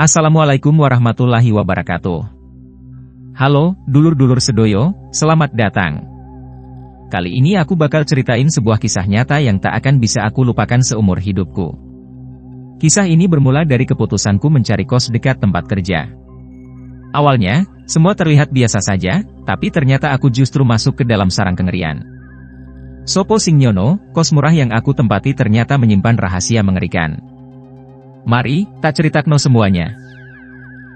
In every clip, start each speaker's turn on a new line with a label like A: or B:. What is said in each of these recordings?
A: Assalamualaikum warahmatullahi wabarakatuh. Halo, dulur-dulur sedoyo, selamat datang. Kali ini aku bakal ceritain sebuah kisah nyata yang tak akan bisa aku lupakan seumur hidupku. Kisah ini bermula dari keputusanku mencari kos dekat tempat kerja. Awalnya, semua terlihat biasa saja, tapi ternyata aku justru masuk ke dalam sarang kengerian. Sopo sing nyono, kos murah yang aku tempati ternyata menyimpan rahasia mengerikan. Mari, tak ceritakno semuanya.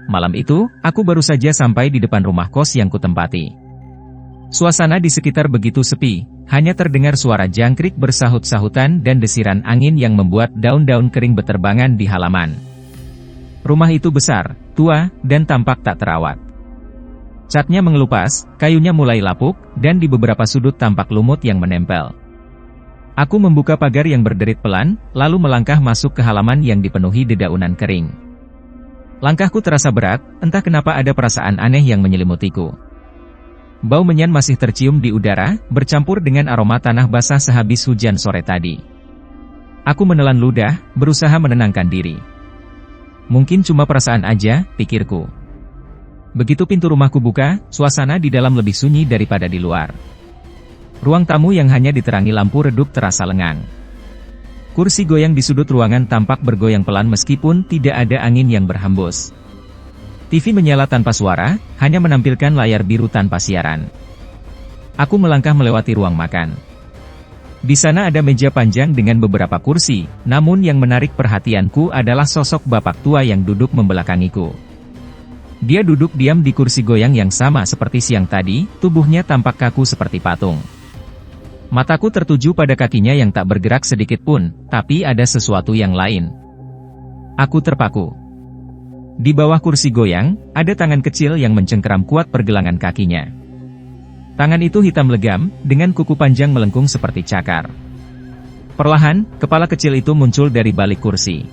A: Malam itu, aku baru saja sampai di depan rumah kos yang kutempati. Suasana di sekitar begitu sepi, hanya terdengar suara jangkrik bersahut-sahutan dan desiran angin yang membuat daun-daun kering beterbangan di halaman. Rumah itu besar, tua, dan tampak tak terawat. Catnya mengelupas, kayunya mulai lapuk, dan di beberapa sudut tampak lumut yang menempel. Aku membuka pagar yang berderit pelan, lalu melangkah masuk ke halaman yang dipenuhi dedaunan kering. Langkahku terasa berat, entah kenapa ada perasaan aneh yang menyelimutiku. Bau menyan masih tercium di udara, bercampur dengan aroma tanah basah sehabis hujan sore tadi. Aku menelan ludah, berusaha menenangkan diri. Mungkin cuma perasaan aja, pikirku. Begitu pintu rumahku buka, suasana di dalam lebih sunyi daripada di luar. Ruang tamu yang hanya diterangi lampu redup terasa lengang. Kursi goyang di sudut ruangan tampak bergoyang pelan meskipun tidak ada angin yang berhembus. TV menyala tanpa suara, hanya menampilkan layar biru tanpa siaran. Aku melangkah melewati ruang makan. Di sana ada meja panjang dengan beberapa kursi, namun yang menarik perhatianku adalah sosok bapak tua yang duduk membelakangiku. Dia duduk diam di kursi goyang yang sama seperti siang tadi, tubuhnya tampak kaku seperti patung. Mataku tertuju pada kakinya yang tak bergerak sedikit pun, tapi ada sesuatu yang lain. Aku terpaku. Di bawah kursi goyang, ada tangan kecil yang mencengkeram kuat pergelangan kakinya. Tangan itu hitam legam, dengan kuku panjang melengkung seperti cakar. Perlahan, kepala kecil itu muncul dari balik kursi.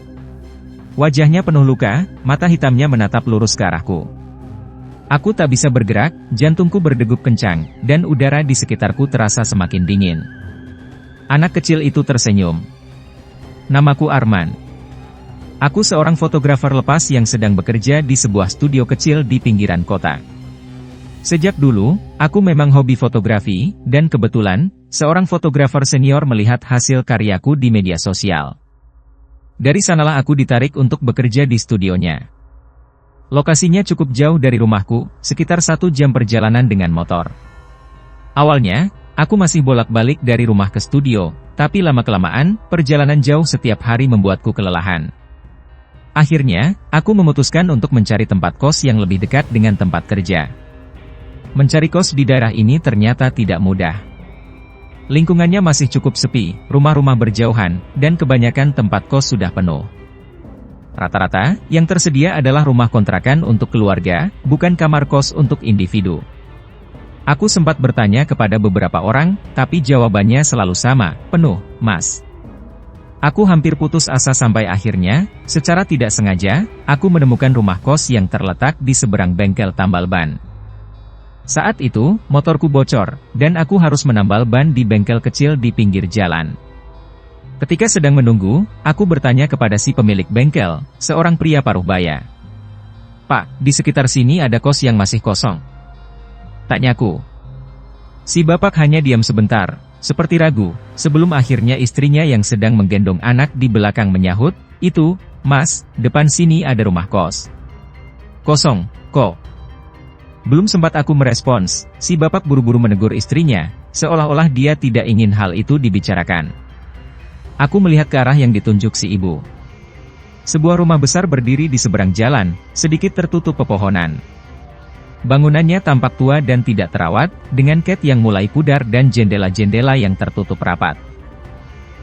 A: Wajahnya penuh luka, mata hitamnya menatap lurus ke arahku. Aku tak bisa bergerak, jantungku berdegup kencang, dan udara di sekitarku terasa semakin dingin. Anak kecil itu tersenyum. Namaku Arman. Aku seorang fotografer lepas yang sedang bekerja di sebuah studio kecil di pinggiran kota. Sejak dulu, aku memang hobi fotografi, dan kebetulan, seorang fotografer senior melihat hasil karyaku di media sosial. Dari sanalah aku ditarik untuk bekerja di studionya. Lokasinya cukup jauh dari rumahku, sekitar 1 jam perjalanan dengan motor. Awalnya, aku masih bolak-balik dari rumah ke studio, tapi lama-kelamaan, perjalanan jauh setiap hari membuatku kelelahan. Akhirnya, aku memutuskan untuk mencari tempat kos yang lebih dekat dengan tempat kerja. Mencari kos di daerah ini ternyata tidak mudah. Lingkungannya masih cukup sepi, rumah-rumah berjauhan, dan kebanyakan tempat kos sudah penuh. Rata-rata, yang tersedia adalah rumah kontrakan untuk keluarga, bukan kamar kos untuk individu. Aku sempat bertanya kepada beberapa orang, tapi jawabannya selalu sama, penuh, Mas. Aku hampir putus asa sampai akhirnya, secara tidak sengaja, aku menemukan rumah kos yang terletak di seberang bengkel tambal ban. Saat itu, motorku bocor, dan aku harus menambal ban di bengkel kecil di pinggir jalan. Ketika sedang menunggu, aku bertanya kepada si pemilik bengkel, seorang pria paruh baya. Pak, di sekitar sini ada kos yang masih kosong. Tanyaku. Si bapak hanya diam sebentar, seperti ragu, sebelum akhirnya istrinya yang sedang menggendong anak di belakang menyahut, itu, Mas, depan sini ada rumah kos. Kosong, kok? Belum sempat aku merespons, si bapak buru-buru menegur istrinya, seolah-olah dia tidak ingin hal itu dibicarakan. Aku melihat ke arah yang ditunjuk si ibu. Sebuah rumah besar berdiri di seberang jalan, sedikit tertutup pepohonan. Bangunannya tampak tua dan tidak terawat, dengan cat yang mulai pudar dan jendela-jendela yang tertutup rapat.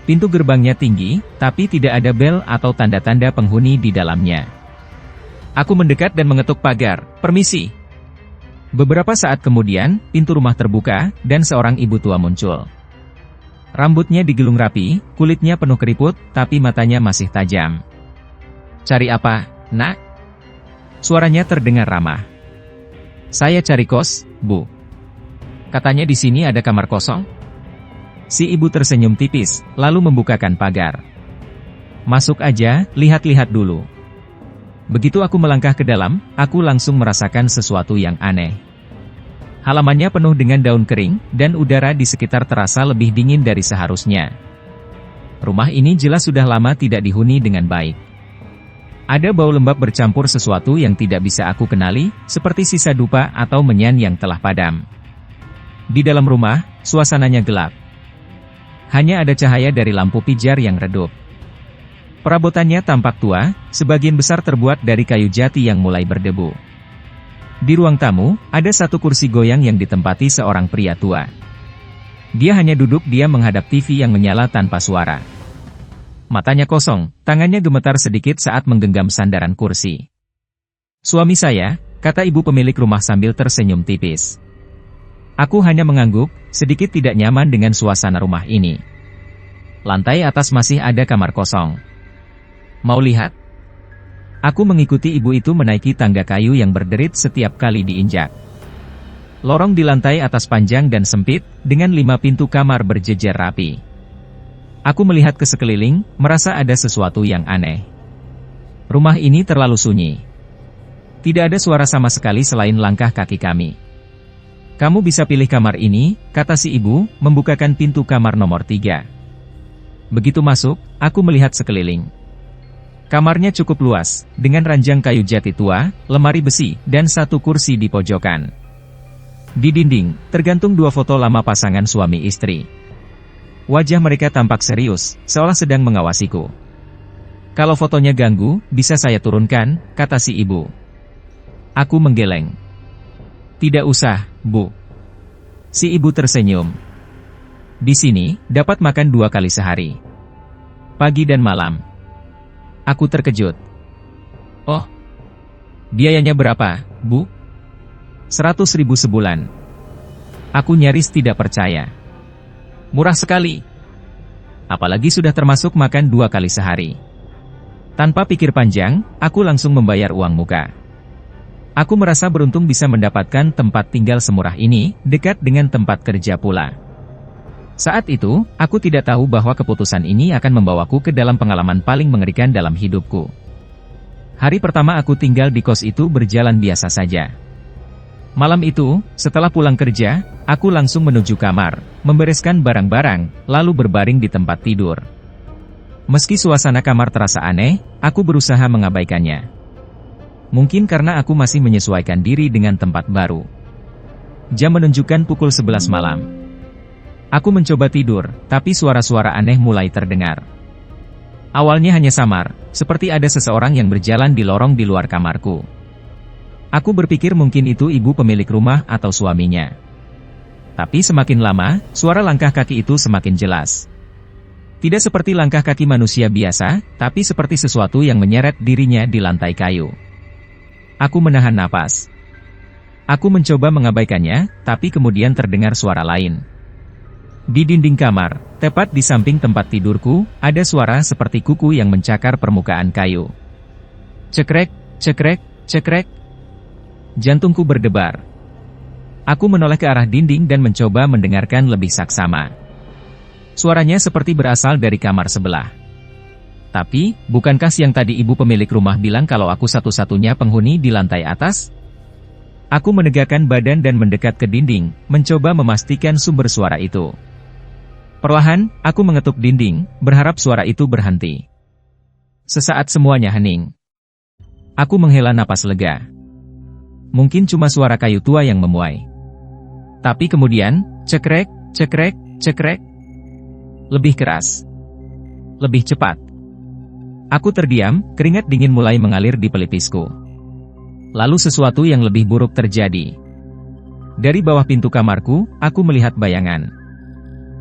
A: Pintu gerbangnya tinggi, tapi tidak ada bel atau tanda-tanda penghuni di dalamnya. Aku mendekat dan mengetuk pagar, "Permisi." Beberapa saat kemudian, pintu rumah terbuka, dan seorang ibu tua muncul. Rambutnya digulung rapi, kulitnya penuh keriput, tapi matanya masih tajam. "Cari apa, Nak?" Suaranya terdengar ramah. "Saya cari kos, Bu. Katanya di sini ada kamar kosong." Si ibu tersenyum tipis, lalu membukakan pagar. "Masuk aja, lihat-lihat dulu." Begitu aku melangkah ke dalam, aku langsung merasakan sesuatu yang aneh. Halamannya penuh dengan daun kering, dan udara di sekitar terasa lebih dingin dari seharusnya. Rumah ini jelas sudah lama tidak dihuni dengan baik. Ada bau lembab bercampur sesuatu yang tidak bisa aku kenali, seperti sisa dupa atau menyan yang telah padam. Di dalam rumah, suasananya gelap. Hanya ada cahaya dari lampu pijar yang redup. Perabotannya tampak tua, sebagian besar terbuat dari kayu jati yang mulai berdebu. Di ruang tamu, ada satu kursi goyang yang ditempati seorang pria tua. Dia hanya duduk diam menghadap TV yang menyala tanpa suara. Matanya kosong, tangannya gemetar sedikit saat menggenggam sandaran kursi. "Suami saya," kata ibu pemilik rumah sambil tersenyum tipis. Aku hanya mengangguk, sedikit tidak nyaman dengan suasana rumah ini. Lantai atas masih ada kamar kosong. "Mau lihat?" Aku mengikuti ibu itu menaiki tangga kayu yang berderit setiap kali diinjak. Lorong di lantai atas panjang dan sempit, dengan 5 pintu kamar berjejer rapi. Aku melihat ke sekeliling, merasa ada sesuatu yang aneh. Rumah ini terlalu sunyi. Tidak ada suara sama sekali selain langkah kaki kami. "Kamu bisa pilih kamar ini," kata si ibu, membukakan pintu kamar nomor 3. Begitu masuk, aku melihat sekeliling. Kamarnya cukup luas, dengan ranjang kayu jati tua, lemari besi, dan satu kursi di pojokan. Di dinding, tergantung 2 foto lama pasangan suami istri. Wajah mereka tampak serius, seolah sedang mengawasiku. "Kalau fotonya ganggu, bisa saya turunkan," kata si ibu. Aku menggeleng. "Tidak usah, Bu." Si ibu tersenyum. "Di sini, dapat makan 2 kali sehari. Pagi dan malam." Aku terkejut. "Oh, biayanya berapa, Bu?" 100.000 sebulan. Aku nyaris tidak percaya. "Murah sekali. Apalagi sudah termasuk makan 2 kali sehari." Tanpa pikir panjang, aku langsung membayar uang muka. Aku merasa beruntung bisa mendapatkan tempat tinggal semurah ini, dekat dengan tempat kerja pula. Saat itu, aku tidak tahu bahwa keputusan ini akan membawaku ke dalam pengalaman paling mengerikan dalam hidupku. Hari pertama aku tinggal di kos itu berjalan biasa saja. Malam itu, setelah pulang kerja, aku langsung menuju kamar, membereskan barang-barang, lalu berbaring di tempat tidur. Meski suasana kamar terasa aneh, aku berusaha mengabaikannya. Mungkin karena aku masih menyesuaikan diri dengan tempat baru. Jam menunjukkan pukul 11 malam. Aku mencoba tidur, tapi suara-suara aneh mulai terdengar. Awalnya hanya samar, seperti ada seseorang yang berjalan di lorong di luar kamarku. Aku berpikir mungkin itu ibu pemilik rumah atau suaminya. Tapi semakin lama, suara langkah kaki itu semakin jelas. Tidak seperti langkah kaki manusia biasa, tapi seperti sesuatu yang menyeret dirinya di lantai kayu. Aku menahan napas. Aku mencoba mengabaikannya, tapi kemudian terdengar suara lain. Di dinding kamar, tepat di samping tempat tidurku, ada suara seperti kuku yang mencakar permukaan kayu. Cekrek, cekrek, cekrek. Jantungku berdebar. Aku menoleh ke arah dinding dan mencoba mendengarkan lebih saksama. Suaranya seperti berasal dari kamar sebelah. Tapi, bukankah siang tadi ibu pemilik rumah bilang kalau aku satu-satunya penghuni di lantai atas? Aku menegakkan badan dan mendekat ke dinding, mencoba memastikan sumber suara itu. Perlahan, aku mengetuk dinding, berharap suara itu berhenti. Sesaat semuanya hening. Aku menghela napas lega. Mungkin cuma suara kayu tua yang memuai. Tapi kemudian, cekrek, cekrek, cekrek. Lebih keras. Lebih cepat. Aku terdiam, keringat dingin mulai mengalir di pelipisku. Lalu sesuatu yang lebih buruk terjadi. Dari bawah pintu kamarku, aku melihat bayangan.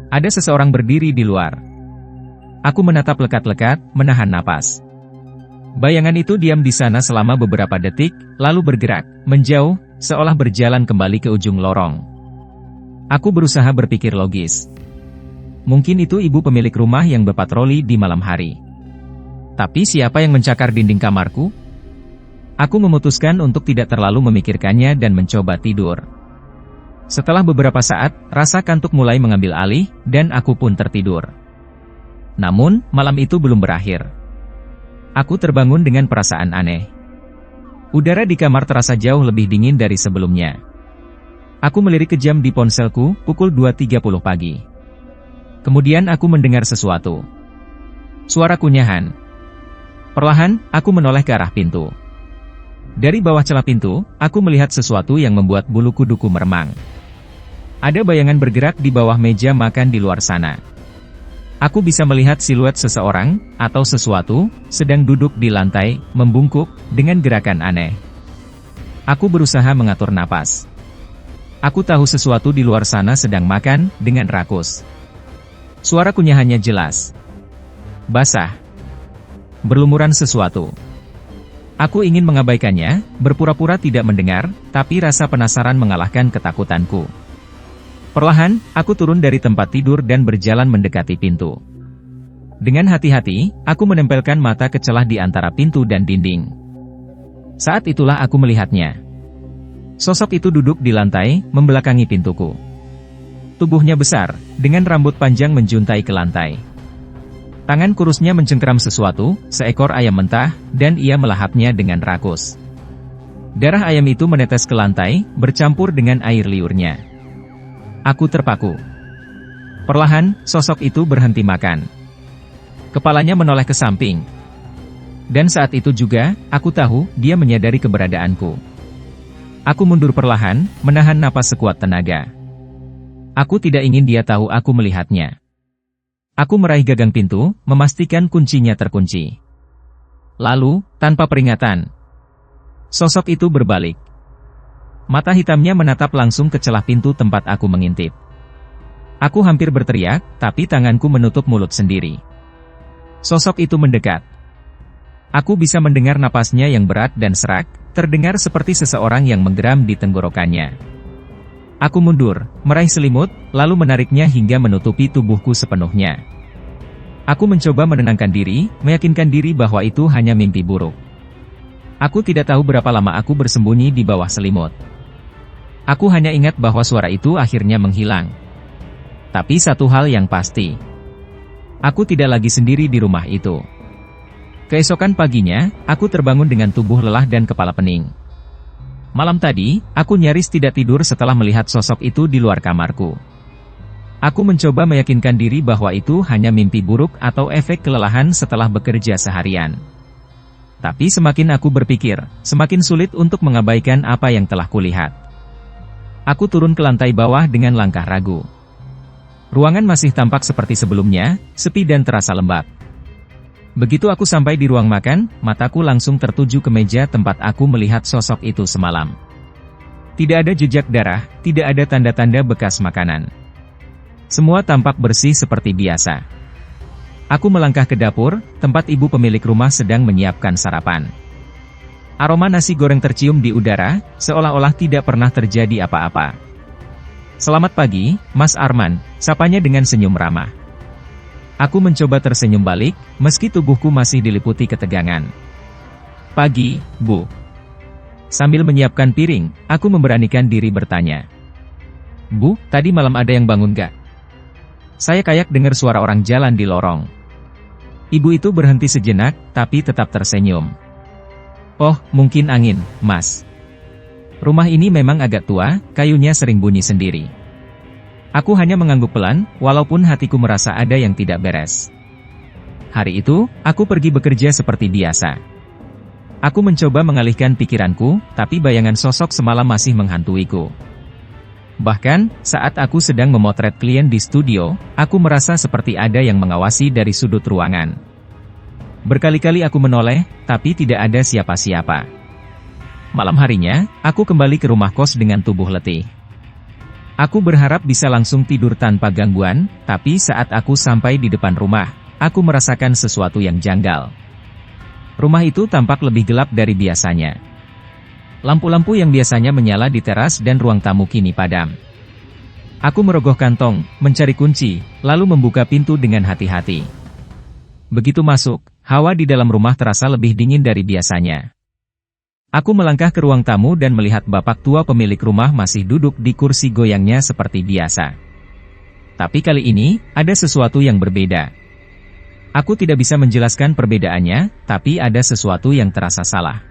A: Ada seseorang berdiri di luar. Aku menatap lekat-lekat, menahan napas. Bayangan itu diam di sana selama beberapa detik, lalu bergerak, menjauh, seolah berjalan kembali ke ujung lorong. Aku berusaha berpikir logis. Mungkin itu ibu pemilik rumah yang berpatroli di malam hari. Tapi siapa yang mencakar dinding kamarku? Aku memutuskan untuk tidak terlalu memikirkannya dan mencoba tidur. Setelah beberapa saat, rasa kantuk mulai mengambil alih, dan aku pun tertidur. Namun, malam itu belum berakhir. Aku terbangun dengan perasaan aneh. Udara di kamar terasa jauh lebih dingin dari sebelumnya. Aku melirik ke jam di ponselku, pukul 2.30 pagi. Kemudian aku mendengar sesuatu. Suara kunyahan. Perlahan, aku menoleh ke arah pintu. Dari bawah celah pintu, aku melihat sesuatu yang membuat bulu kuduku meremang. Ada bayangan bergerak di bawah meja makan di luar sana. Aku bisa melihat siluet seseorang, atau sesuatu, sedang duduk di lantai, membungkuk, dengan gerakan aneh. Aku berusaha mengatur napas. Aku tahu sesuatu di luar sana sedang makan, dengan rakus. Suara kunyahannya jelas. Basah. Berlumuran sesuatu. Aku ingin mengabaikannya, berpura-pura tidak mendengar, tapi rasa penasaran mengalahkan ketakutanku. Perlahan, aku turun dari tempat tidur dan berjalan mendekati pintu. Dengan hati-hati, aku menempelkan mata ke celah di antara pintu dan dinding. Saat itulah aku melihatnya. Sosok itu duduk di lantai, membelakangi pintuku. Tubuhnya besar, dengan rambut panjang menjuntai ke lantai. Tangan kurusnya mencengkeram sesuatu, seekor ayam mentah, dan ia melahapnya dengan rakus. Darah ayam itu menetes ke lantai, bercampur dengan air liurnya. Aku terpaku. Perlahan, sosok itu berhenti makan. Kepalanya menoleh ke samping. Dan saat itu juga, aku tahu, dia menyadari keberadaanku. Aku mundur perlahan, menahan napas sekuat tenaga. Aku tidak ingin dia tahu aku melihatnya. Aku meraih gagang pintu, memastikan kuncinya terkunci. Lalu, tanpa peringatan, sosok itu berbalik. Mata hitamnya menatap langsung ke celah pintu tempat aku mengintip. Aku hampir berteriak, tapi tanganku menutup mulut sendiri. Sosok itu mendekat. Aku bisa mendengar napasnya yang berat dan serak, terdengar seperti seseorang yang menggeram di tenggorokannya. Aku mundur, meraih selimut, lalu menariknya hingga menutupi tubuhku sepenuhnya. Aku mencoba menenangkan diri, meyakinkan diri bahwa itu hanya mimpi buruk. Aku tidak tahu berapa lama aku bersembunyi di bawah selimut. Aku hanya ingat bahwa suara itu akhirnya menghilang. Tapi satu hal yang pasti. Aku tidak lagi sendiri di rumah itu. Keesokan paginya, aku terbangun dengan tubuh lelah dan kepala pening. Malam tadi, aku nyaris tidak tidur setelah melihat sosok itu di luar kamarku. Aku mencoba meyakinkan diri bahwa itu hanya mimpi buruk atau efek kelelahan setelah bekerja seharian. Tapi semakin aku berpikir, semakin sulit untuk mengabaikan apa yang telah kulihat. Aku turun ke lantai bawah dengan langkah ragu. Ruangan masih tampak seperti sebelumnya, sepi dan terasa lembab. Begitu aku sampai di ruang makan, mataku langsung tertuju ke meja tempat aku melihat sosok itu semalam. Tidak ada jejak darah, tidak ada tanda-tanda bekas makanan. Semua tampak bersih seperti biasa. Aku melangkah ke dapur, tempat ibu pemilik rumah sedang menyiapkan sarapan. Aroma nasi goreng tercium di udara, seolah-olah tidak pernah terjadi apa-apa. Selamat pagi, Mas Arman, sapanya dengan senyum ramah. Aku mencoba tersenyum balik, meski tubuhku masih diliputi ketegangan. Pagi, Bu. Sambil menyiapkan piring, aku memberanikan diri bertanya. Bu, tadi malam ada yang bangun gak? Saya kayak dengar suara orang jalan di lorong. Ibu itu berhenti sejenak, tapi tetap tersenyum. Oh, mungkin angin, Mas. Rumah ini memang agak tua, kayunya sering bunyi sendiri. Aku hanya mengangguk pelan, walaupun hatiku merasa ada yang tidak beres. Hari itu, aku pergi bekerja seperti biasa. Aku mencoba mengalihkan pikiranku, tapi bayangan sosok semalam masih menghantuiku. Bahkan, saat aku sedang memotret klien di studio, aku merasa seperti ada yang mengawasi dari sudut ruangan. Berkali-kali aku menoleh, tapi tidak ada siapa-siapa. Malam harinya, aku kembali ke rumah kos dengan tubuh letih. Aku berharap bisa langsung tidur tanpa gangguan, tapi saat aku sampai di depan rumah, aku merasakan sesuatu yang janggal. Rumah itu tampak lebih gelap dari biasanya. Lampu-lampu yang biasanya menyala di teras dan ruang tamu kini padam. Aku merogoh kantong, mencari kunci, lalu membuka pintu dengan hati-hati. Begitu masuk, hawa di dalam rumah terasa lebih dingin dari biasanya. Aku melangkah ke ruang tamu dan melihat bapak tua pemilik rumah masih duduk di kursi goyangnya seperti biasa. Tapi kali ini, ada sesuatu yang berbeda. Aku tidak bisa menjelaskan perbedaannya, tapi ada sesuatu yang terasa salah.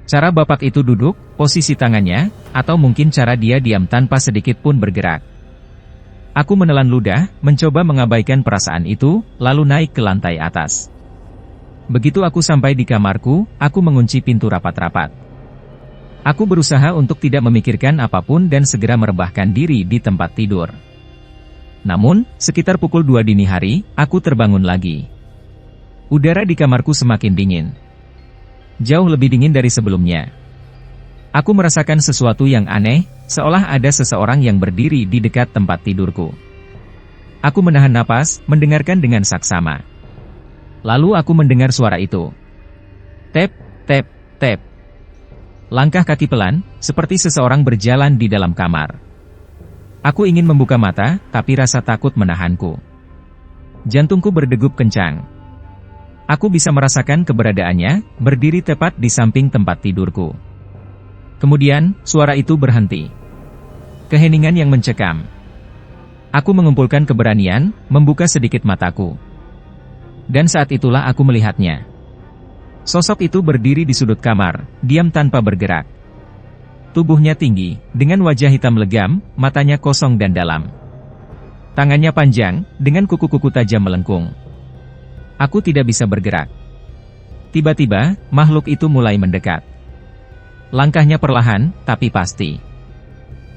A: Cara bapak itu duduk, posisi tangannya, atau mungkin cara dia diam tanpa sedikit pun bergerak. Aku menelan ludah, mencoba mengabaikan perasaan itu, lalu naik ke lantai atas. Begitu aku sampai di kamarku, aku mengunci pintu rapat-rapat. Aku berusaha untuk tidak memikirkan apapun dan segera merebahkan diri di tempat tidur. Namun, sekitar pukul 2 dini hari, aku terbangun lagi. Udara di kamarku semakin dingin. Jauh lebih dingin dari sebelumnya. Aku merasakan sesuatu yang aneh, seolah ada seseorang yang berdiri di dekat tempat tidurku. Aku menahan napas, mendengarkan dengan saksama. Lalu aku mendengar suara itu. Tep, tep, tep. Langkah kaki pelan, seperti seseorang berjalan di dalam kamar. Aku ingin membuka mata, tapi rasa takut menahanku. Jantungku berdegup kencang. Aku bisa merasakan keberadaannya, berdiri tepat di samping tempat tidurku. Kemudian, suara itu berhenti. Keheningan yang mencekam. Aku mengumpulkan keberanian, membuka sedikit mataku. Dan saat itulah aku melihatnya. Sosok itu berdiri di sudut kamar, diam tanpa bergerak. Tubuhnya tinggi, dengan wajah hitam legam, matanya kosong dan dalam. Tangannya panjang, dengan kuku-kuku tajam melengkung. Aku tidak bisa bergerak. Tiba-tiba, makhluk itu mulai mendekat. Langkahnya perlahan, tapi pasti.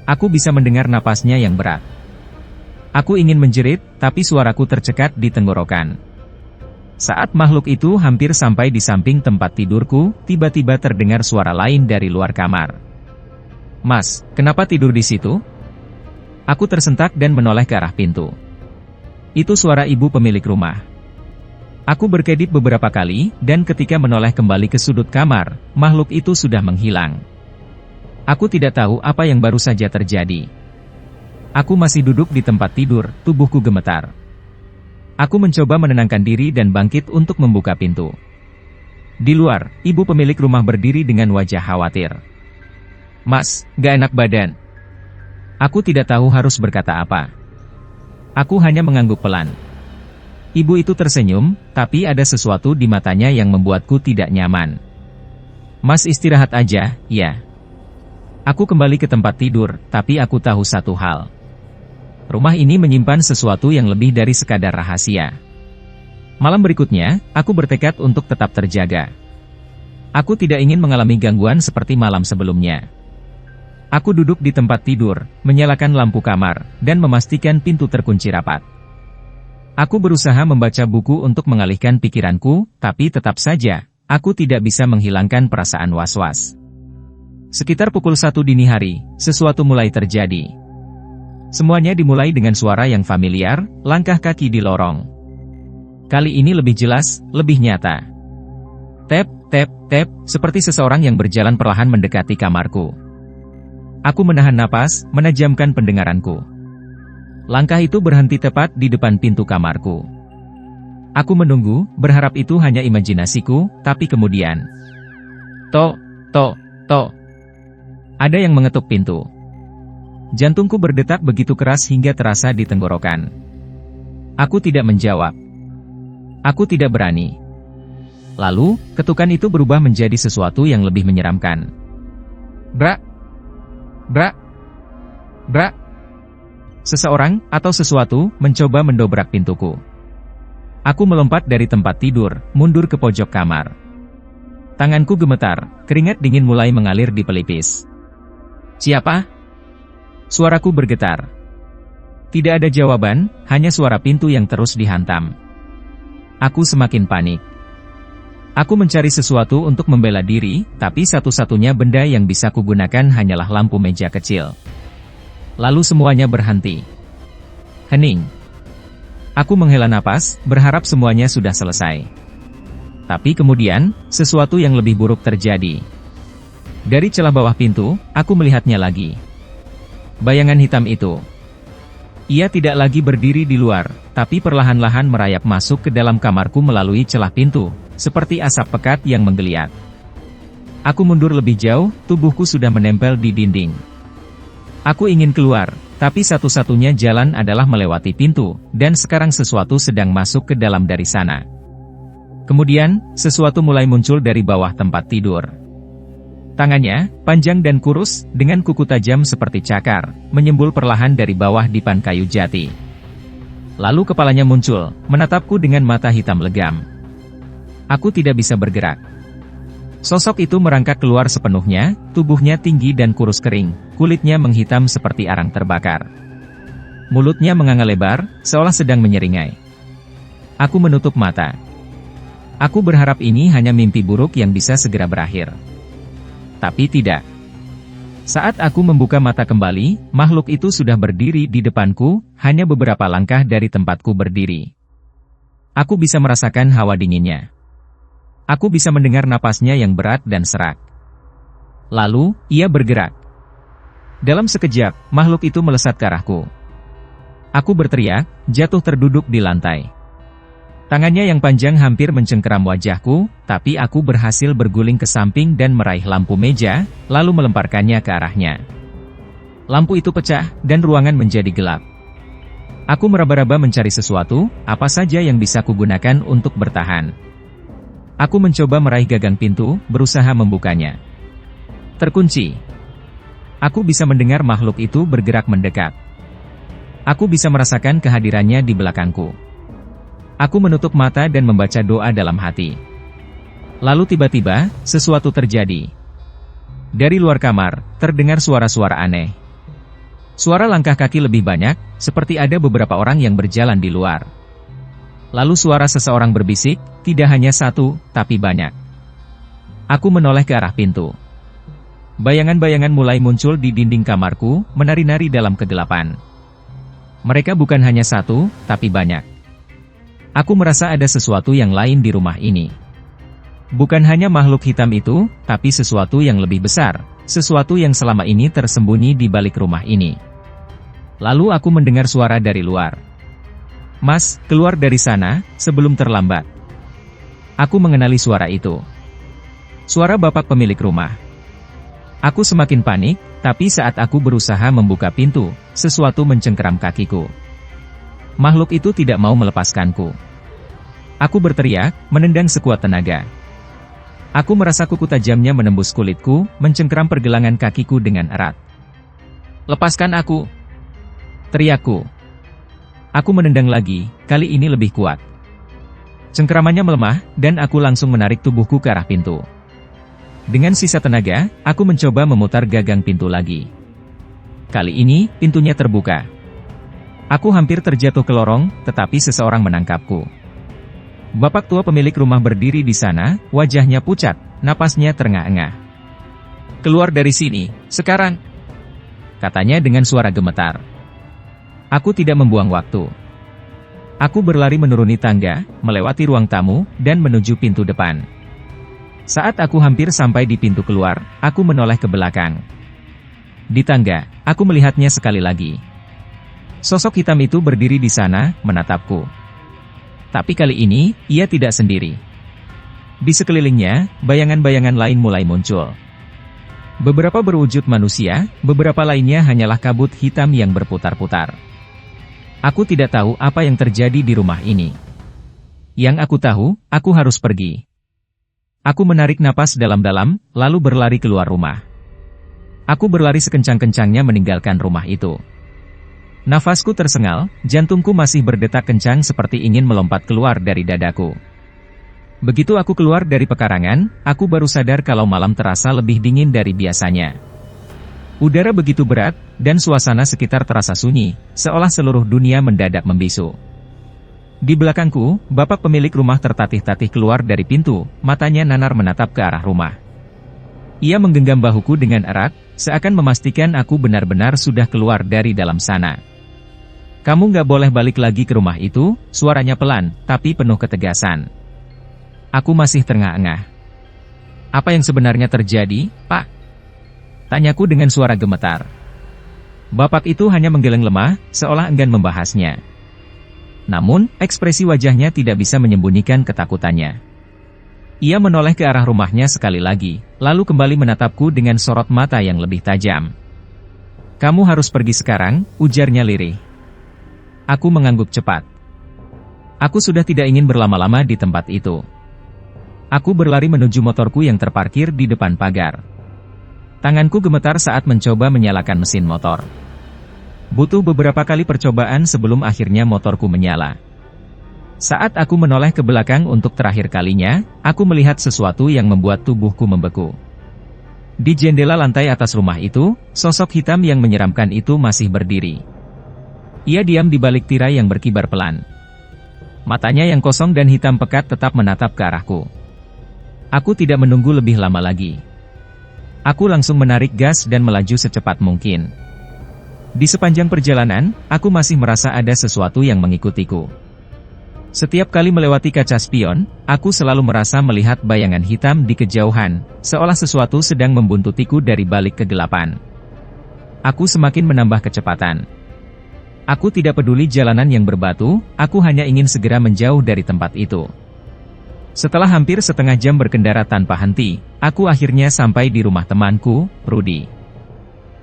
A: Aku bisa mendengar napasnya yang berat. Aku ingin menjerit, tapi suaraku tercekat di tenggorokan. Saat makhluk itu hampir sampai di samping tempat tidurku, tiba-tiba terdengar suara lain dari luar kamar. "Mas, kenapa tidur di situ?" Aku tersentak dan menoleh ke arah pintu. Itu suara ibu pemilik rumah. Aku berkedip beberapa kali, dan ketika menoleh kembali ke sudut kamar, makhluk itu sudah menghilang. Aku tidak tahu apa yang baru saja terjadi. Aku masih duduk di tempat tidur, tubuhku gemetar. Aku mencoba menenangkan diri dan bangkit untuk membuka pintu. Di luar, ibu pemilik rumah berdiri dengan wajah khawatir. "Mas, gak enak badan." Aku tidak tahu harus berkata apa. Aku hanya mengangguk pelan. Ibu itu tersenyum, tapi ada sesuatu di matanya yang membuatku tidak nyaman. "Mas istirahat aja, ya." Aku kembali ke tempat tidur, tapi aku tahu satu hal. Rumah ini menyimpan sesuatu yang lebih dari sekadar rahasia. Malam berikutnya, aku bertekad untuk tetap terjaga. Aku tidak ingin mengalami gangguan seperti malam sebelumnya. Aku duduk di tempat tidur, menyalakan lampu kamar, dan memastikan pintu terkunci rapat. Aku berusaha membaca buku untuk mengalihkan pikiranku, tapi tetap saja, aku tidak bisa menghilangkan perasaan was-was. Sekitar pukul 1 dini hari, sesuatu mulai terjadi. Semuanya dimulai dengan suara yang familiar, langkah kaki di lorong. Kali ini lebih jelas, lebih nyata. Tep, tep, tep, seperti seseorang yang berjalan perlahan mendekati kamarku. Aku menahan napas, menajamkan pendengaranku. Langkah itu berhenti tepat di depan pintu kamarku. Aku menunggu, berharap itu hanya imajinasiku, tapi kemudian... Tok, tok, tok. Ada yang mengetuk pintu. Jantungku berdetak begitu keras hingga terasa di tenggorokan. Aku tidak menjawab. Aku tidak berani. Lalu, ketukan itu berubah menjadi sesuatu yang lebih menyeramkan. Brak! Brak! Brak! Seseorang, atau sesuatu, mencoba mendobrak pintuku. Aku melompat dari tempat tidur, mundur ke pojok kamar. Tanganku gemetar, keringat dingin mulai mengalir di pelipis. "Siapa?" Suaraku bergetar. Tidak ada jawaban, hanya suara pintu yang terus dihantam. Aku semakin panik. Aku mencari sesuatu untuk membela diri, tapi satu-satunya benda yang bisa kugunakan hanyalah lampu meja kecil. Lalu semuanya berhenti. Hening. Aku menghela napas, berharap semuanya sudah selesai. Tapi kemudian, sesuatu yang lebih buruk terjadi. Dari celah bawah pintu, aku melihatnya lagi. Bayangan hitam itu. Ia tidak lagi berdiri di luar, tapi perlahan-lahan merayap masuk ke dalam kamarku melalui celah pintu, seperti asap pekat yang menggeliat. Aku mundur lebih jauh, tubuhku sudah menempel di dinding. Aku ingin keluar, tapi satu-satunya jalan adalah melewati pintu, dan sekarang sesuatu sedang masuk ke dalam dari sana. Kemudian, sesuatu mulai muncul dari bawah tempat tidur. Tangannya, panjang dan kurus, dengan kuku tajam seperti cakar, menyembul perlahan dari bawah dipan kayu jati. Lalu kepalanya muncul, menatapku dengan mata hitam legam. Aku tidak bisa bergerak. Sosok itu merangkak keluar sepenuhnya, tubuhnya tinggi dan kurus kering, kulitnya menghitam seperti arang terbakar. Mulutnya menganga lebar, seolah sedang menyeringai. Aku menutup mata. Aku berharap ini hanya mimpi buruk yang bisa segera berakhir. Tapi tidak. Saat aku membuka mata kembali, makhluk itu sudah berdiri di depanku, hanya beberapa langkah dari tempatku berdiri. Aku bisa merasakan hawa dinginnya. Aku bisa mendengar napasnya yang berat dan serak. Lalu, ia bergerak. Dalam sekejap, makhluk itu melesat ke arahku. Aku berteriak, jatuh terduduk di lantai. Tangannya yang panjang hampir mencengkeram wajahku, tapi aku berhasil berguling ke samping dan meraih lampu meja, lalu melemparkannya ke arahnya. Lampu itu pecah, dan ruangan menjadi gelap. Aku meraba-raba mencari sesuatu, apa saja yang bisa kugunakan untuk bertahan. Aku mencoba meraih gagang pintu, berusaha membukanya. Terkunci. Aku bisa mendengar makhluk itu bergerak mendekat. Aku bisa merasakan kehadirannya di belakangku. Aku menutup mata dan membaca doa dalam hati. Lalu tiba-tiba, sesuatu terjadi. Dari luar kamar, terdengar suara-suara aneh. Suara langkah kaki lebih banyak, seperti ada beberapa orang yang berjalan di luar. Lalu suara seseorang berbisik, tidak hanya satu, tapi banyak. Aku menoleh ke arah pintu. Bayangan-bayangan mulai muncul di dinding kamarku, menari-nari dalam kegelapan. Mereka bukan hanya satu, tapi banyak. Aku merasa ada sesuatu yang lain di rumah ini. Bukan hanya makhluk hitam itu, tapi sesuatu yang lebih besar, sesuatu yang selama ini tersembunyi di balik rumah ini. Lalu aku mendengar suara dari luar. "Mas, keluar dari sana, sebelum terlambat." Aku mengenali suara itu. Suara bapak pemilik rumah. Aku semakin panik, tapi saat aku berusaha membuka pintu, sesuatu mencengkeram kakiku. Makhluk itu tidak mau melepaskanku. Aku berteriak, menendang sekuat tenaga. Aku merasa kuku tajamnya menembus kulitku, mencengkeram pergelangan kakiku dengan erat. "Lepaskan aku!" teriakku. Aku menendang lagi, kali ini lebih kuat. Cengkeramannya melemah, dan aku langsung menarik tubuhku ke arah pintu. Dengan sisa tenaga, aku mencoba memutar gagang pintu lagi. Kali ini, pintunya terbuka. Aku hampir terjatuh ke lorong, tetapi seseorang menangkapku. Bapak tua pemilik rumah berdiri di sana, wajahnya pucat, napasnya terengah-engah. "Keluar dari sini, sekarang!" katanya dengan suara gemetar. Aku tidak membuang waktu. Aku berlari menuruni tangga, melewati ruang tamu, dan menuju pintu depan. Saat aku hampir sampai di pintu keluar, aku menoleh ke belakang. Di tangga, aku melihatnya sekali lagi. Sosok hitam itu berdiri di sana, menatapku. Tapi kali ini, ia tidak sendiri. Di sekelilingnya, bayangan-bayangan lain mulai muncul. Beberapa berwujud manusia, beberapa lainnya hanyalah kabut hitam yang berputar-putar. Aku tidak tahu apa yang terjadi di rumah ini. Yang aku tahu, aku harus pergi. Aku menarik napas dalam-dalam, lalu berlari keluar rumah. Aku berlari sekencang-kencangnya meninggalkan rumah itu. Nafasku tersengal, jantungku masih berdetak kencang seperti ingin melompat keluar dari dadaku. Begitu aku keluar dari pekarangan, aku baru sadar kalau malam terasa lebih dingin dari biasanya. Udara begitu berat, dan suasana sekitar terasa sunyi, seolah seluruh dunia mendadak membisu. Di belakangku, bapak pemilik rumah tertatih-tatih keluar dari pintu, matanya nanar menatap ke arah rumah. Ia menggenggam bahuku dengan erat, seakan memastikan aku benar-benar sudah keluar dari dalam sana. "Kamu nggak boleh balik lagi ke rumah itu," suaranya pelan, tapi penuh ketegasan. Aku masih terengah-engah. "Apa yang sebenarnya terjadi, Pak?" tanyaku dengan suara gemetar. Bapak itu hanya menggeleng lemah, seolah enggan membahasnya. Namun, ekspresi wajahnya tidak bisa menyembunyikan ketakutannya. Ia menoleh ke arah rumahnya sekali lagi, lalu kembali menatapku dengan sorot mata yang lebih tajam. "Kamu harus pergi sekarang," ujarnya lirih. Aku mengangguk cepat. Aku sudah tidak ingin berlama-lama di tempat itu. Aku berlari menuju motorku yang terparkir di depan pagar. Tanganku gemetar saat mencoba menyalakan mesin motor. Butuh beberapa kali percobaan sebelum akhirnya motorku menyala. Saat aku menoleh ke belakang untuk terakhir kalinya, aku melihat sesuatu yang membuat tubuhku membeku. Di jendela lantai atas rumah itu, sosok hitam yang menyeramkan itu masih berdiri. Ia diam di balik tirai yang berkibar pelan. Matanya yang kosong dan hitam pekat tetap menatap ke arahku. Aku tidak menunggu lebih lama lagi. Aku langsung menarik gas dan melaju secepat mungkin. Di sepanjang perjalanan, aku masih merasa ada sesuatu yang mengikutiku. Setiap kali melewati kaca spion, aku selalu merasa melihat bayangan hitam di kejauhan, seolah sesuatu sedang membuntutiku dari balik kegelapan. Aku semakin menambah kecepatan. Aku tidak peduli jalanan yang berbatu, aku hanya ingin segera menjauh dari tempat itu. Setelah hampir setengah jam berkendara tanpa henti, aku akhirnya sampai di rumah temanku, Rudy.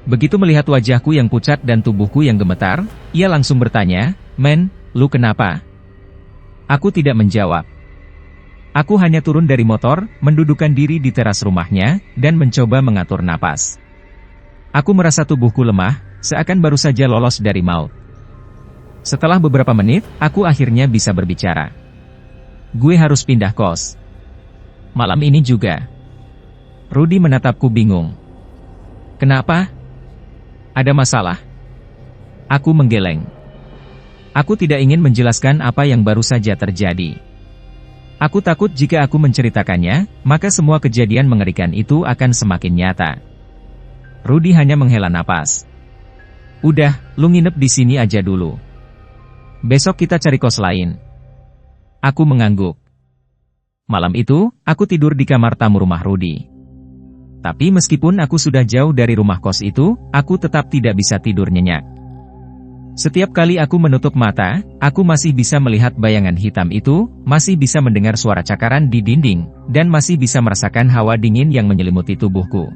A: Begitu melihat wajahku yang pucat dan tubuhku yang gemetar, ia langsung bertanya, "Men, lu kenapa?" Aku tidak menjawab. Aku hanya turun dari motor, mendudukkan diri di teras rumahnya, dan mencoba mengatur napas. Aku merasa tubuhku lemah, seakan baru saja lolos dari maut. Setelah beberapa menit, aku akhirnya bisa berbicara. Gue harus pindah kos. Malam ini juga. Rudy menatapku bingung. Kenapa? Ada masalah? Aku menggeleng. Aku tidak ingin menjelaskan apa yang baru saja terjadi. Aku takut jika aku menceritakannya, maka semua kejadian mengerikan itu akan semakin nyata. Rudy hanya menghela napas. Udah, lu nginep di sini aja dulu. Besok kita cari kos lain. Aku mengangguk. Malam itu, aku tidur di kamar tamu rumah Rudy. Tapi meskipun aku sudah jauh dari rumah kos itu, aku tetap tidak bisa tidur nyenyak. Setiap kali aku menutup mata, aku masih bisa melihat bayangan hitam itu, masih bisa mendengar suara cakaran di dinding, dan masih bisa merasakan hawa dingin yang menyelimuti tubuhku.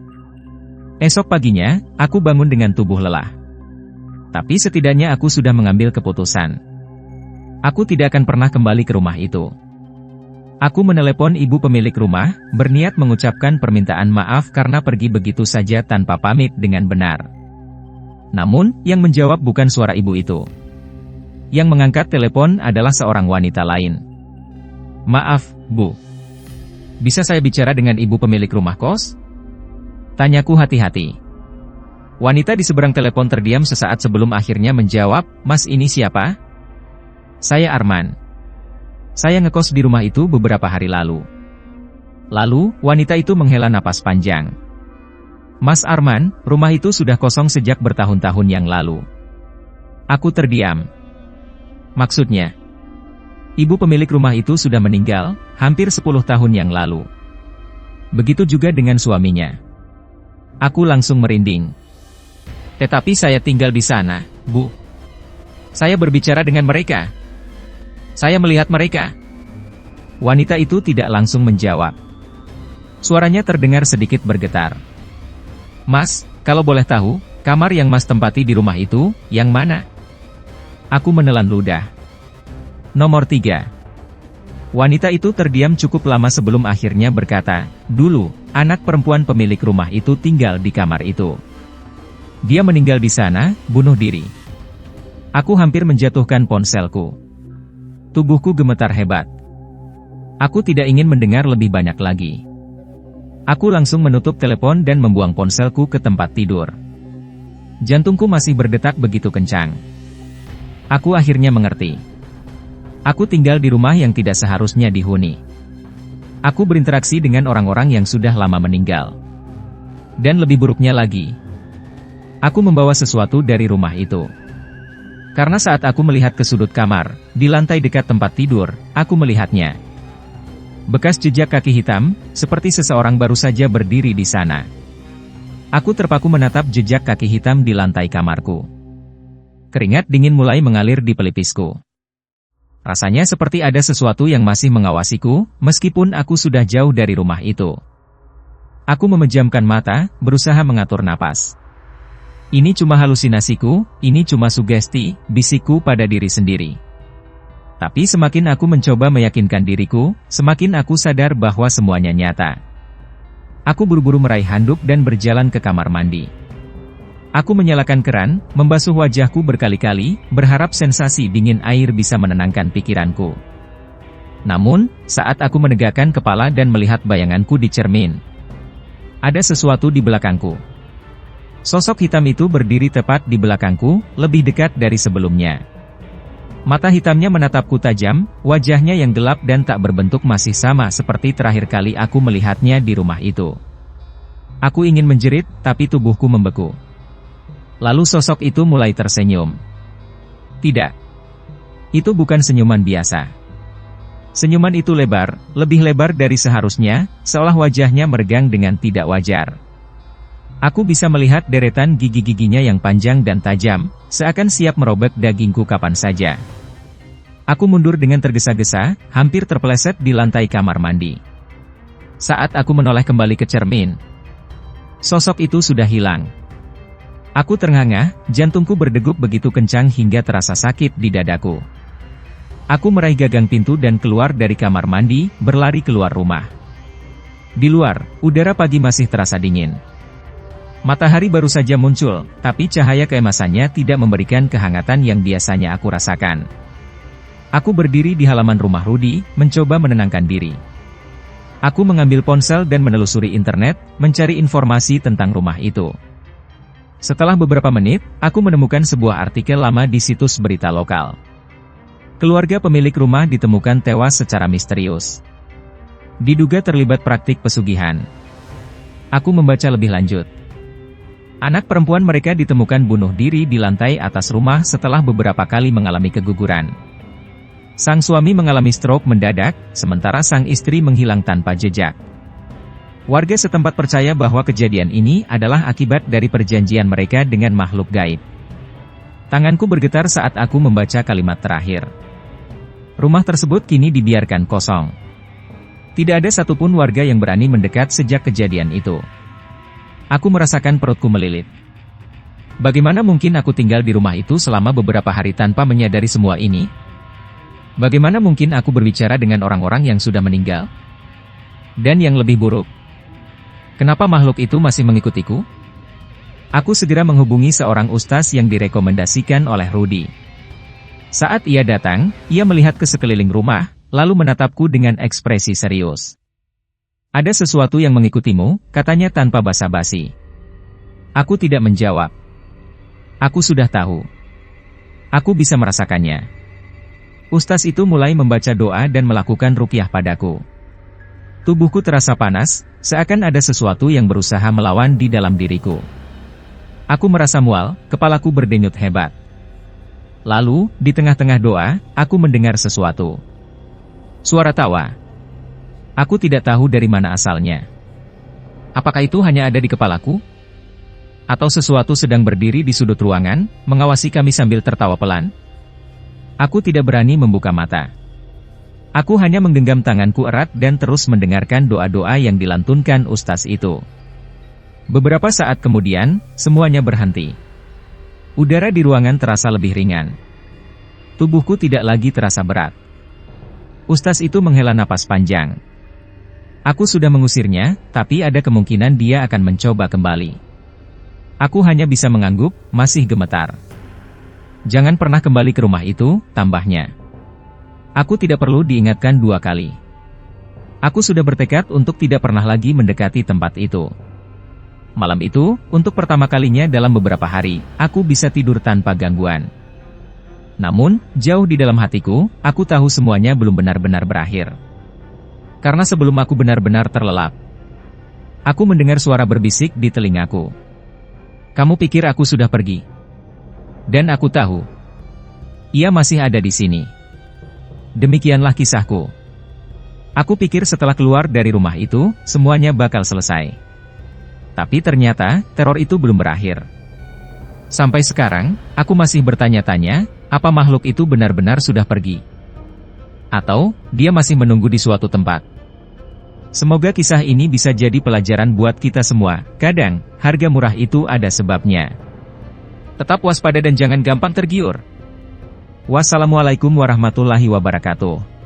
A: Esok paginya, aku bangun dengan tubuh lelah. Tapi setidaknya aku sudah mengambil keputusan. Aku tidak akan pernah kembali ke rumah itu. Aku menelepon ibu pemilik rumah, berniat mengucapkan permintaan maaf karena pergi begitu saja tanpa pamit dengan benar. Namun, yang menjawab bukan suara ibu itu. Yang mengangkat telepon adalah seorang wanita lain. Maaf, Bu. Bisa saya bicara dengan ibu pemilik rumah kos? Tanyaku hati-hati. Wanita di seberang telepon terdiam sesaat sebelum akhirnya menjawab, Mas ini siapa? Saya Arman. Saya ngekos di rumah itu beberapa hari lalu. Lalu, wanita itu menghela napas panjang. Mas Arman, rumah itu sudah kosong sejak bertahun-tahun yang lalu. Aku terdiam. Maksudnya? Ibu pemilik rumah itu sudah meninggal, hampir 10 tahun yang lalu. Begitu juga dengan suaminya. Aku langsung merinding. Tetapi saya tinggal di sana, Bu. Saya berbicara dengan mereka. Saya melihat mereka. Wanita itu tidak langsung menjawab. Suaranya terdengar sedikit bergetar. Mas, kalau boleh tahu, kamar yang Mas tempati di rumah itu, yang mana? Aku menelan ludah. Nomor 3. Wanita itu terdiam cukup lama sebelum akhirnya berkata, dulu, anak perempuan pemilik rumah itu tinggal di kamar itu. Dia meninggal di sana, bunuh diri. Aku hampir menjatuhkan ponselku. Tubuhku gemetar hebat. Aku tidak ingin mendengar lebih banyak lagi. Aku langsung menutup telepon dan membuang ponselku ke tempat tidur. Jantungku masih berdetak begitu kencang. Aku akhirnya mengerti. Aku tinggal di rumah yang tidak seharusnya dihuni. Aku berinteraksi dengan orang-orang yang sudah lama meninggal. Dan lebih buruknya lagi, aku membawa sesuatu dari rumah itu. Karena saat aku melihat ke sudut kamar, di lantai dekat tempat tidur, aku melihatnya. Bekas jejak kaki hitam, seperti seseorang baru saja berdiri di sana. Aku terpaku menatap jejak kaki hitam di lantai kamarku. Keringat dingin mulai mengalir di pelipisku. Rasanya seperti ada sesuatu yang masih mengawasiku, meskipun aku sudah jauh dari rumah itu. Aku memejamkan mata, berusaha mengatur napas. Ini cuma halusinasiku, ini cuma sugesti, bisikku pada diri sendiri. Tapi semakin aku mencoba meyakinkan diriku, semakin aku sadar bahwa semuanya nyata. Aku buru-buru meraih handuk dan berjalan ke kamar mandi. Aku menyalakan keran, membasuh wajahku berkali-kali, berharap sensasi dingin air bisa menenangkan pikiranku. Namun, saat aku menegakkan kepala dan melihat bayanganku di cermin, ada sesuatu di belakangku. Sosok hitam itu berdiri tepat di belakangku, lebih dekat dari sebelumnya. Mata hitamnya menatapku tajam, wajahnya yang gelap dan tak berbentuk masih sama seperti terakhir kali aku melihatnya di rumah itu. Aku ingin menjerit, tapi tubuhku membeku. Lalu sosok itu mulai tersenyum. Tidak. Itu bukan senyuman biasa. Senyuman itu lebar, lebih lebar dari seharusnya, seolah wajahnya meregang dengan tidak wajar. Aku bisa melihat deretan gigi-giginya yang panjang dan tajam, seakan siap merobek dagingku kapan saja. Aku mundur dengan tergesa-gesa, hampir terpeleset di lantai kamar mandi. Saat aku menoleh kembali ke cermin, sosok itu sudah hilang. Aku ternganga, jantungku berdegup begitu kencang hingga terasa sakit di dadaku. Aku meraih gagang pintu dan keluar dari kamar mandi, berlari keluar rumah. Di luar, udara pagi masih terasa dingin. Matahari baru saja muncul, tapi cahaya keemasannya tidak memberikan kehangatan yang biasanya aku rasakan. Aku berdiri di halaman rumah Rudy, mencoba menenangkan diri. Aku mengambil ponsel dan menelusuri internet, mencari informasi tentang rumah itu. Setelah beberapa menit, aku menemukan sebuah artikel lama di situs berita lokal. Keluarga pemilik rumah ditemukan tewas secara misterius. Diduga terlibat praktik pesugihan. Aku membaca lebih lanjut. Anak perempuan mereka ditemukan bunuh diri di lantai atas rumah setelah beberapa kali mengalami keguguran. Sang suami mengalami stroke mendadak, sementara sang istri menghilang tanpa jejak. Warga setempat percaya bahwa kejadian ini adalah akibat dari perjanjian mereka dengan makhluk gaib. Tanganku bergetar saat aku membaca kalimat terakhir. Rumah tersebut kini dibiarkan kosong. Tidak ada satupun warga yang berani mendekat sejak kejadian itu. Aku merasakan perutku melilit. Bagaimana mungkin aku tinggal di rumah itu selama beberapa hari tanpa menyadari semua ini? Bagaimana mungkin aku berbicara dengan orang-orang yang sudah meninggal? Dan yang lebih buruk, kenapa makhluk itu masih mengikutiku? Aku segera menghubungi seorang ustaz yang direkomendasikan oleh Rudy. Saat ia datang, ia melihat ke sekeliling rumah, lalu menatapku dengan ekspresi serius. Ada sesuatu yang mengikutimu, katanya tanpa basa-basi. Aku tidak menjawab. Aku sudah tahu. Aku bisa merasakannya. Ustaz itu mulai membaca doa dan melakukan ruqyah padaku. Tubuhku terasa panas, seakan ada sesuatu yang berusaha melawan di dalam diriku. Aku merasa mual, kepalaku berdenyut hebat. Lalu, di tengah-tengah doa, aku mendengar sesuatu. Suara tawa. Aku tidak tahu dari mana asalnya. Apakah itu hanya ada di kepalaku? Atau sesuatu sedang berdiri di sudut ruangan, mengawasi kami sambil tertawa pelan? Aku tidak berani membuka mata. Aku hanya menggenggam tanganku erat dan terus mendengarkan doa-doa yang dilantunkan ustaz itu. Beberapa saat kemudian, semuanya berhenti. Udara di ruangan terasa lebih ringan. Tubuhku tidak lagi terasa berat. Ustaz itu menghela napas panjang. Aku sudah mengusirnya, tapi ada kemungkinan dia akan mencoba kembali. Aku hanya bisa mengangguk, masih gemetar. Jangan pernah kembali ke rumah itu, tambahnya. Aku tidak perlu diingatkan 2 kali. Aku sudah bertekad untuk tidak pernah lagi mendekati tempat itu. Malam itu, untuk pertama kalinya dalam beberapa hari, aku bisa tidur tanpa gangguan. Namun, jauh di dalam hatiku, aku tahu semuanya belum benar-benar berakhir. Karena sebelum aku benar-benar terlelap, aku mendengar suara berbisik di telingaku. Kamu pikir aku sudah pergi? Dan aku tahu, ia masih ada di sini. Demikianlah kisahku. Aku pikir setelah keluar dari rumah itu, semuanya bakal selesai. Tapi ternyata, teror itu belum berakhir. Sampai sekarang, aku masih bertanya-tanya, apa makhluk itu benar-benar sudah pergi? Atau, dia masih menunggu di suatu tempat? Semoga kisah ini bisa jadi pelajaran buat kita semua. Kadang, harga murah itu ada sebabnya. Tetap waspada dan jangan gampang tergiur. Wassalamualaikum warahmatullahi wabarakatuh.